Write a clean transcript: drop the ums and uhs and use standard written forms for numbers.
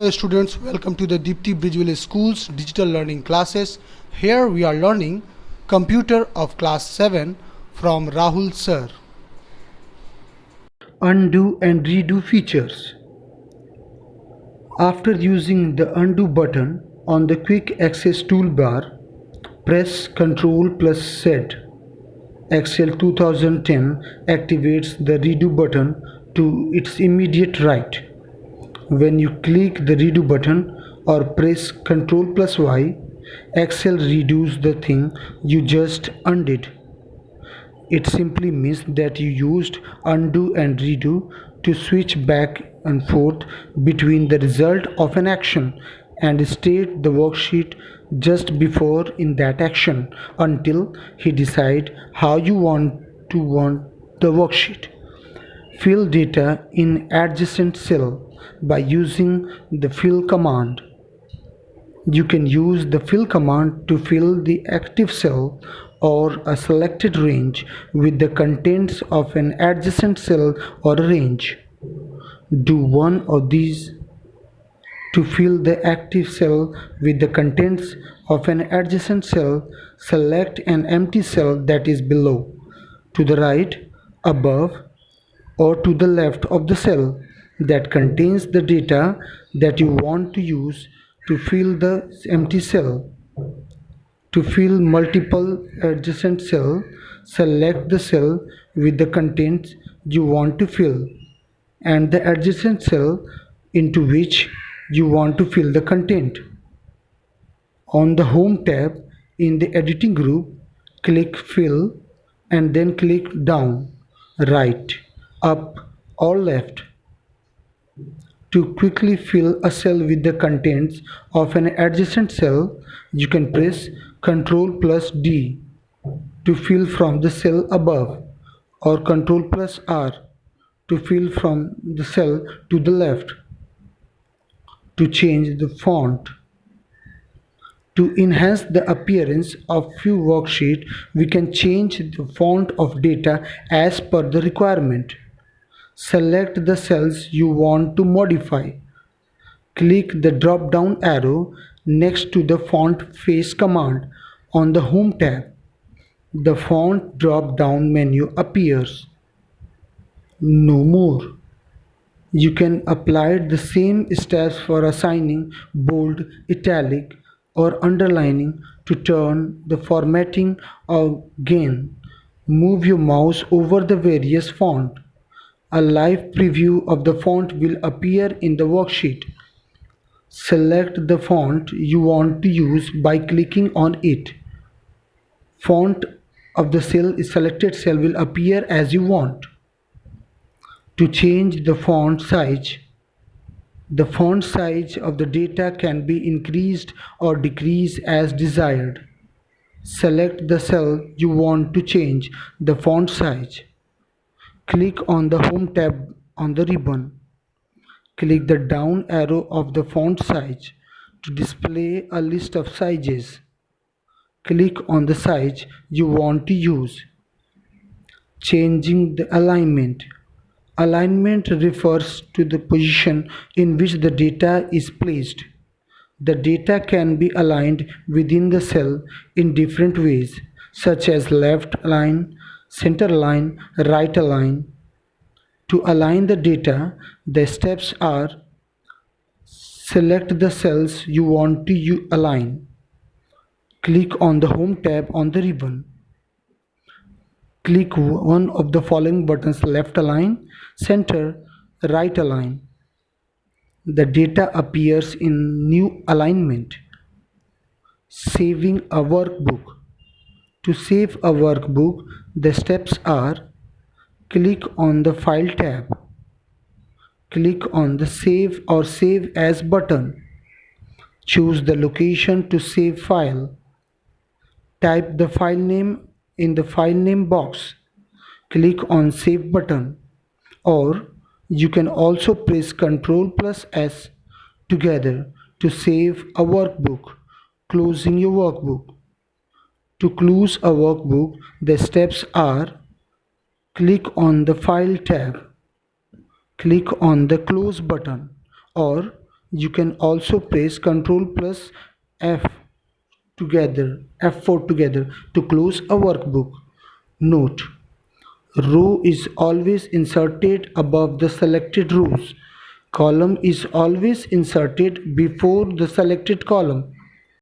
Hello students, welcome to the Dipti Bridgewell School's digital learning classes. Here we are learning Computer of Class 7 from Rahul sir. Undo and redo features. After using the undo button on the quick access toolbar, press Ctrl plus Z. Excel 2010 activates the redo button to its immediate right. When you click the redo button or press Ctrl plus Y, Excel redoes the thing you just undid. It simply means that you used undo and redo to switch back and forth between the result of an action and state the worksheet just before in that action until he decide how you want the worksheet. Fill data in adjacent cell by using the fill command. You can use the fill command to fill the active cell or a selected range with the contents of an adjacent cell or a range. Do one of these. To fill the active cell with the contents of an adjacent cell, select an empty cell that is below, to the right, above, or to the left of the cell that contains the data that you want to use to fill the empty cell. To fill multiple adjacent cells, select the cell with the contents you want to fill and the adjacent cell into which you want to fill the content. On the Home tab in the Editing group, click Fill and then click down, right, up or left. To quickly fill a cell with the contents of an adjacent cell, you can press Ctrl plus D to fill from the cell above or Ctrl plus R to fill from the cell to the left. To change the font. To enhance the appearance of few worksheet, we can change the font of data as per the requirement. Select the cells you want to modify. Click the drop-down arrow next to the Font Face command on the Home tab. The font drop-down menu appears. No more. You can apply the same steps for assigning bold, italic, or underlining to turn the formatting again. Move your mouse over the various font. A live preview of the font will appear in the worksheet. Select the font you want to use by clicking on it. Font of the selected cell will appear as you want. To change the font size of the data can be increased or decreased as desired. Select the cell you want to change the font size. Click on the Home tab on the ribbon. Click the down arrow of the font size to display a list of sizes. Click on the size you want to use. Changing the alignment. Alignment refers to the position in which the data is placed. The data can be aligned within the cell in different ways, such as left align, center align, right align. To align the data, the steps are: select the cells you want to align. Click on the Home tab on the ribbon. Click one of the following buttons: left align, center, right align. The data appears in new alignment. Saving a workbook. To save a workbook, the steps are: click on the File tab. Click on the Save or Save As button. Choose the location to save file. Type the file name in the file name box. Click on Save button, or you can also press Ctrl plus S together to save a workbook, closing your workbook. To close a workbook, the steps are: click on the File tab, click on the Close button, or You can also press Ctrl plus F4 together to close a workbook. Note: row is always inserted above the selected rows. Column is always inserted before the selected column.